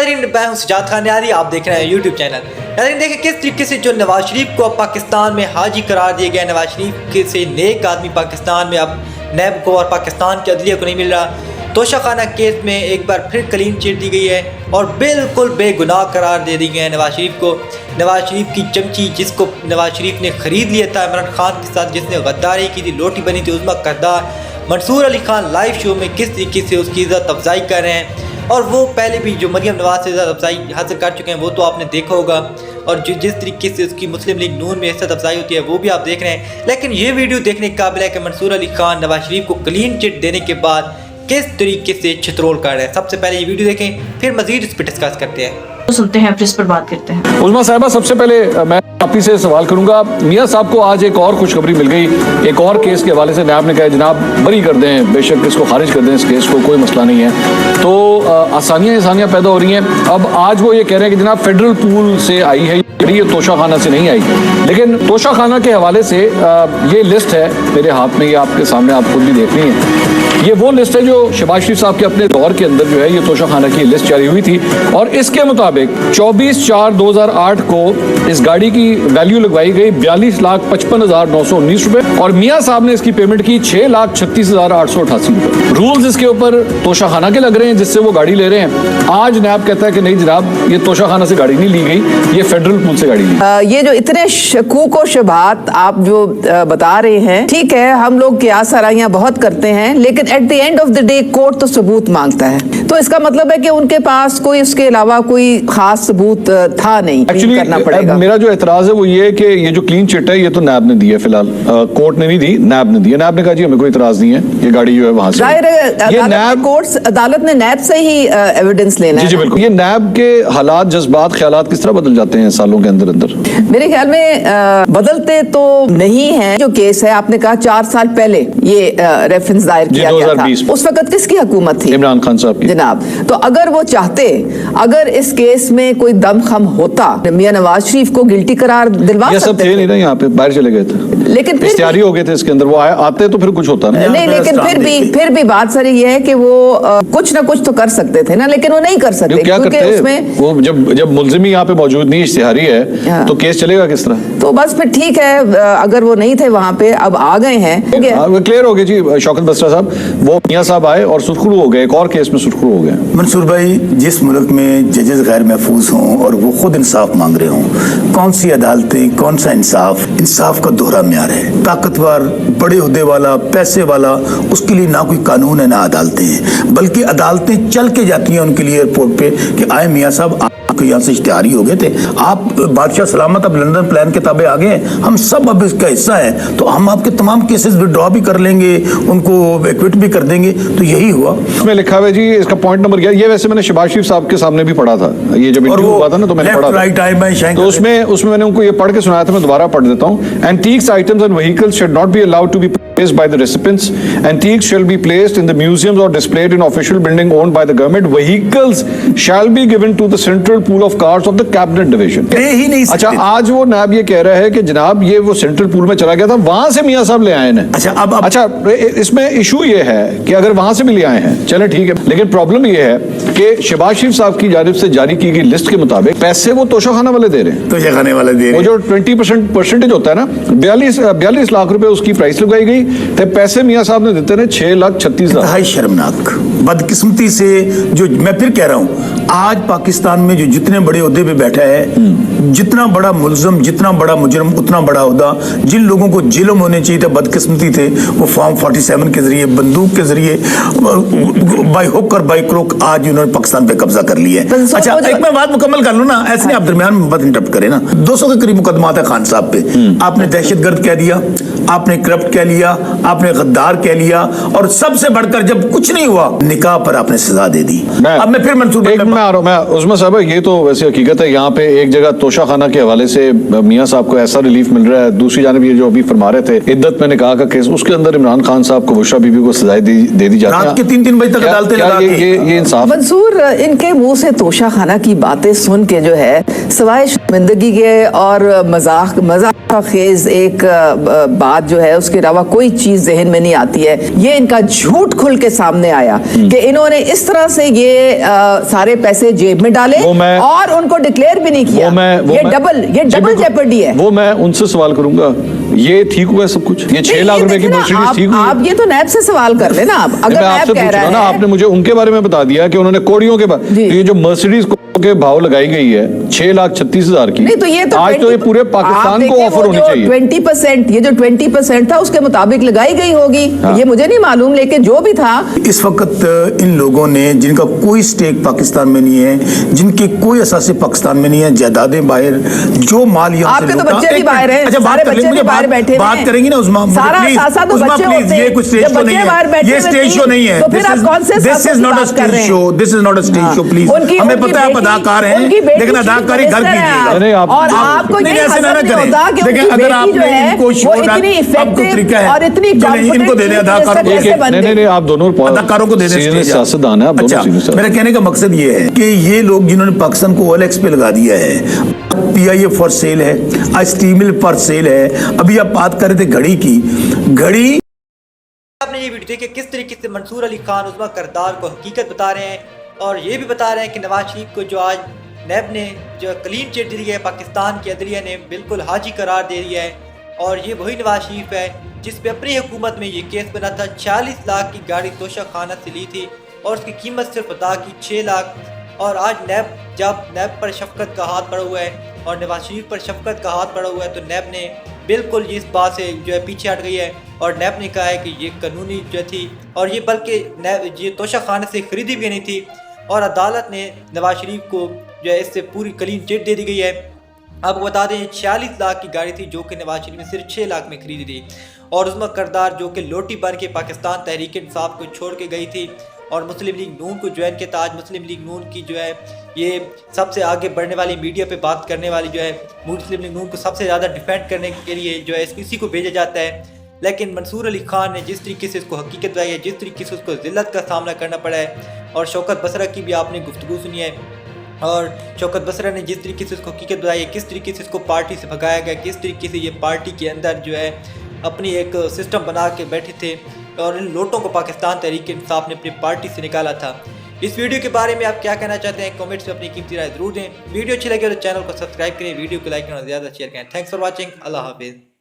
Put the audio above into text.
नाज़रीन, मैं हूं सजाद खान यारी, आप देख रहे हैं यूट्यूब चैनल। नाज़रीन देखिए किस तरीके से जो नवाज शरीफ को अब पाकिस्तान में हाजी करार दिया गया, नवाज शरीफ से नेक आदमी पाकिस्तान में अब नैब को और पाकिस्तान के अदलिया को नहीं मिल रहा। तोशाखाना केस में एक बार फिर क्लीन चिट दी गई है और बिल्कुल बेगुनाह करार दे दी गई है नवाज शरीफ को। नवाज शरीफ की चमची जिसको नवाज शरीफ ने ख़रीद लिया था इमरान खान के साथ, जिसने गद्दारी की थी, लोटी बनी थी, उस्मा करदार मंसूर अली खान लाइव शो में किस तरीके से उसकी इज़्ज़त अफजाई कर रहे हैं। और वो पहले भी जो मरियम नवाज से इज़्ज़त अफजाई हासिल कर चुके हैं वो तो आपने देखा होगा, और जो जिस तरीके से उसकी मुस्लिम लीग नून में इज़्ज़त अफजाई होती है वो भी आप देख रहे हैं। लेकिन ये वीडियो देखने के काबिल है कि मंसूर अली खान नवाज शरीफ को क्लीन चिट देने के बाद किस तरीके से छितरोल कर रहे हैं। सबसे पहले ये वीडियो देखें, फिर मजीद इस पर डिस्कस करते हैं, सुनते हैं, फिर इस पर बात करते हैं। उज़्मा साहिबा, सबसे पहले मैं आप ही से सवाल करूंगा, मियां साहब को आज एक और खुशखबरी मिल गई, एक और केस के हवाले से नैब ने कहा जनाब बरी कर दें, बेशक इसको खारिज कर दें, इस केस को कोई मसला नहीं है। तो आसानियां पैदा हो रही हैं। अब आज वो ये कह रहे हैं कि जनाब फेडरल पूल से आई है, ये तोशाखाना से नहीं आई। लेकिन तोशाखाना के हवाले से ये लिस्ट है मेरे हाथ में, ये आपके सामने, आप खुद भी देख रही हैं। ये वो लिस्ट है जो शहबाज शरीफ साहब के अपने दौर के अंदर जो है ये तोशाखाना की लिस्ट जारी हुई थी, और इसके मुताबिक 24/4/2008 को इस गाड़ी की वैल्यू लगवाई गई 42,55,919 रुपए, और मियां साहब ने इसकी पेमेंट की 6,36,888 रुपए। रूल्स इसके ऊपर तोशाखाना के लग रहे हैं जिससे वो गाड़ी ले रहे हैं। आज नैब कहता है कि नहीं जनाब, ये तोशाखाना से गाड़ी नहीं ली गई, ये फेडरल पूल से गाड़ी ली। ये जो इतने शकूक और शुबहात आप जो बता रहे हैं, ठीक है, हम लोग कियास आराइयां बहुत करते हैं, लेकिन at the end of the day court तो सबूत मांगता है। तो इसका मतलब है कि उनके पास कोई उसके अलावा कोई खास सबूत था नहीं। करना पड़ेगा। मेरा जो एतराज है वो ये है कि ये जो क्लीन चिट है ये तो नैब ने दी है, फिलहाल कोर्ट ने नहीं दी, नैब ने दी है। नैब ने कहा जी हमें कोई एतराज नहीं है, ये गाड़ी जो है वहां से। अदालत ने नैब से ही एविडेंस लेना है। जी बिल्कुल। ये नैब के हालात, जज्बात, ख्यालात किस तरह बदल जाते हैं सालों के अंदर अंदर? मेरे ख्याल में बदलते तो नहीं है। जो केस है आपने कहा 4 साल पहले ये रेफरेंस दायर किया गया था, उस वक्त किसकी हुकूमत थी? इमरान खान साहब की जनाब। तो अगर वो चाहते, अगर इस केस में कोई दमखम होता, मियां नवाज शरीफ को गिल्टी करार दिलवा सकते थे। सब थे नहीं ना यहाँ पे, बाहर चले गए थे, लेकिन फिर इख्तियारी हो गए थे इसके अंदर। वो आते तो फिर कुछ होता ना। नहीं, लेकिन फिर भी बात सारी ये है कि वो कुछ ना कुछ तो कर सकते थे ना, लेकिन वो नहीं कर सकते। क्या करते उसमें? वो जब मुल्जिमी यहाँ पे मौजूद नहीं, इश्तिहारी है, तो केस चलेगा किस तरह? तो बस फिर ठीक है, अगर वो नहीं थे वहाँ पे, अब आ गए हैं, क्लियर हो गया जी। शौकत बसरा साहब, वो मियां साहब आए और सुरखरू हो गए, एक और केस में सुरखरू हो गए। मंसूर भाई, जिस मुल्क में जजेस गैर महफूज हों और वो खुद इंसाफ मांग रहे हों, कौन सी अदालतें, कौन सा इंसाफ का दोहरा म्यार है। ताकतवर, बड़े ओहदे वाला, पैसे वाला, उसके लिए ना कोई कानून है ना अदालतें हैं, बल्कि अदालतें चल के जाती हैं उनके लिए एयरपोर्ट पे कि आए मियाँ साहब, यहाँ से इश्तिहारी हो गए थे आप, बादशाह सलामत, अब लंदन प्लान के ताबे आ गए हैं, हम सब अब इसका हिस्सा है, तो हम आपके तमाम केसेस विड्रॉ भी कर लेंगे, उनको एक्विट भी कर देंगे। तो यही हुआ। इसमें लिखा हुआ जी, इसका पॉइंट नंबर क्या, ये वैसे मैंने शहबाज शरीफ साहब के सामने भी पढ़ा था, ये जब इंटरव्यू हुआ था ना, तो मैंने पढ़ा था। तो उसमें मैंने उनको ये पढ़ के सुनाया था, मैं दोबारा पढ़ देता हूँ। Antiques items and vehicles should not be allowed to be placed by the recipients. Antiques shall be placed in the museums or displayed in official building owned by the government. Vehicles shall be given to the central pool of cars of the cabinet division. ही नहीं। अच्छा, आज वो नाब ये कह रहा है कि जनाब ये वो सेंट्रल पूल में चला गया था, वहां से मियां साहब ले आए हैं। अच्छा, इसमें इशू ये है कि अगर वहां से भी ले आए हैं, चले ठीक है, लेकिन प्रॉब्लम ये है कि शहबाज शरीफ साहब की जानिब से जारी की गई लिस्ट के मुताबिक पैसे वो तोशाखाना वाले दे रहे हैं। तोशाखाने वाले दे रहे हैं। वो जो 20% होता है ना, 42 लाख रुपए उसकी प्राइस लगाई गई, तो पैसे मियां साहब ने देते हैं 6,36,000। शर्मनाक बदकिस्मती से। जो मैं फिर कह रहा हूं, आज पाकिस्तान में जो जितने बड़े ओहदे पे बैठा है, जितना बड़ा मुल्ज़िम, जितना बड़ा मुजरम, उतना बड़ा ओहदा, जिन लोगों को जिल्म होने चाहिए था, बदकिस्मती थे, वो फॉर्म 47 के जरिए, बंदूक के जरिए, बाई हुक और बाई क्रोक आज उन्होंने पाकिस्तान पे कब्जा कर लिया है। अच्छा, एक मैं बात मुकम्मल कर लूं ना, ऐसे नहीं आप दरमियान में बात इंटरप्ट करें ना। 200 के करीब मुकदमा था खान साहब पे, आपने दहशतगर्द कह दिया, आपने करप्ट कह लिया, आपने गद्दार कह लिया, और सबसे बढ़कर जब कुछ नहीं हुआ, निकाह पर आपने सजा दे दी। अब मैं फिर मंसूर उस्मा साहब, ये तो वैसे हकीकत है, यहाँ पे एक जगह तोशाखाना के हवाले से मियां साहब को ऐसा रिलीफ मिल रहा है, दूसरी जानिब ये जो अभी फरमा रहे थे इद्दत में निकाह का केस, उसके अंदर इमरान खान साहब को, बुशरा बीबी को सजाएं दे दी जाती है। रात के 3-3 बजे तक अदालतें लगा के। ये इंसाफ? मंसूर, इनके मुंह से तोशाखाना की बातें सुन के जो है, सवाए शर्मिंदगी के और मजाक खेज एक बात बात जो है उसके अलावा कोई चीज जहन में नहीं आती है। ये इनका झूठ खुल के सामने आया कि इन्होंने इस तरह से ये सारे पैसे जेब में डाले और उनको डिक्लेयर भी नहीं किया। ये डबल जेपर्डी है। वो मैं उनसे सवाल करूंगा, ये ठीक हुआ सब कुछ? ये 6 लाख रुपए की मर्सिडीज ठीक हुई? आप ये तो नैब से सवाल कर लेना। आप अगर नैब कह रहा है ना, आपने मुझे उनके बारे में बता दिया कि उन्होंने कोड़ियों के तो ये जो मर्सिडीज के भाव लगाई गई है 6,36,000 की, नहीं तो ये तो आज तो ये पूरे पाकिस्तान को ऑफर होनी चाहिए। 20%, ये जो 20% था उसके मुताबिक लगाई गई होगी। ये मुझे नहीं मालूम, लेकिन जो भी था। इस वक्त इन लोगों ने, जिनका कोई स्टेक पाकिस्तान में नहीं है, जिनके कोई असासे पाकिस्तान में नहीं है, जायदादें बाहर, जो माल यहाँ आपके तो बच्चे भी बाहर हैं। अच्छा बात बैठे बात करेंगे ना उस्मा, प्लीज ये कुछ स्टेज शो नहीं है, ये स्टेज शो नहीं है। तो फिर आप कौन से this is not a stage show, this is not a stage show please. हमें पता है आप अदाकार हैं, लेकिन अदाकारी घर कीजिएगा। और आपको ये हसद नहीं होता कि उनकी बेटी जो है वो इतनी इफेक्टिव और इतनी इनको दे दें अदाकारों को। नहीं आप दोनों अदाकारों को दे दें, सियासतदान है आप दोनों। अच्छा, मेरा कहने का मकसद ये है कि ये लोग जिन्होंने पाकिस्तान को OLX पे लगा दिया है, PIA फॉर सेल है, आज स्टील मिल फॉर सेल है। अभी आप बात कर रहे थे घड़ी की, घड़ी आपने ये वीडियो देखी किस तरीके से मंसूर अली खान उस्मा करदार को हकीकत बता रहे हैं और ये भी बता रहे हैं कि नवाज शरीफ को जो आज नैब ने जो क्लीन चिट दी है, पाकिस्तान के अदलिया ने बिल्कुल हाजी करार दे दिया है। और ये वही नवाज शरीफ है जिस पे अपनी हुकूमत में ये केस बना था। 40 लाख की गाड़ी तोशा खाना से ली थी और उसकी कीमत सिर्फ अदा की 6 लाख। और आज जब नैब पर शफकत का हाथ पड़ा हुआ है और नवाज शरीफ पर शफकत का हाथ पड़ा हुआ है, तो नैब ने बिल्कुल इस बात से जो है पीछे हट गई है। और नैब ने कहा है कि ये कानूनी जो थी और ये बल्कि नैब ये तोशा खाने से खरीदी भी नहीं थी और अदालत ने नवाज शरीफ को जो है इससे पूरी क्लीन चिट दे दी गई है। आपको बता दें 46 लाख की गाड़ी थी जो कि नवाज शरीफ ने सिर्फ 6 लाख में खरीदी थी। और उस्मा करदार जो कि लोटी बन के पाकिस्तान तहरीक इंसाफ को छोड़ के गई थी और मुस्लिम लीग नून को ज्वाइन किया था। आज मुस्लिम लीग नून की जो है ये सबसे आगे बढ़ने वाली, मीडिया पे बात करने वाली जो है, मुस्लिम लीग नून को सबसे ज़्यादा डिफेंड करने के लिए जो है इसी को भेजा जाता है। लेकिन मंसूर अली खान ने जिस तरीके से इसको हकीकत बताई है, जिस तरीके से उसको ज़िल्लत का सामना करना पड़ा है, और शौकत बसरा की भी आपने गुफ्तगू सुनी है और शौकत बसरा ने जिस तरीके से इसको हकीकत बताई है, किस तरीके से इसको पार्टी से भगाया गया, किस तरीके से ये पार्टी के अंदर जो है अपनी एक सिस्टम बना के बैठे थे और इन लोटों को पाकिस्तान तहरीक इंसाफ ने अपनी पार्टी से निकाला था। इस वीडियो के बारे में आप क्या कहना चाहते हैं कमेंट्स में अपनी कीमती राय जरूर दें। वीडियो अच्छी लगे तो चैनल को सब्सक्राइब करें, वीडियो को लाइक करना ज़्यादा शेयर करें। Thanks for watching. अल्लाह हाफिज़।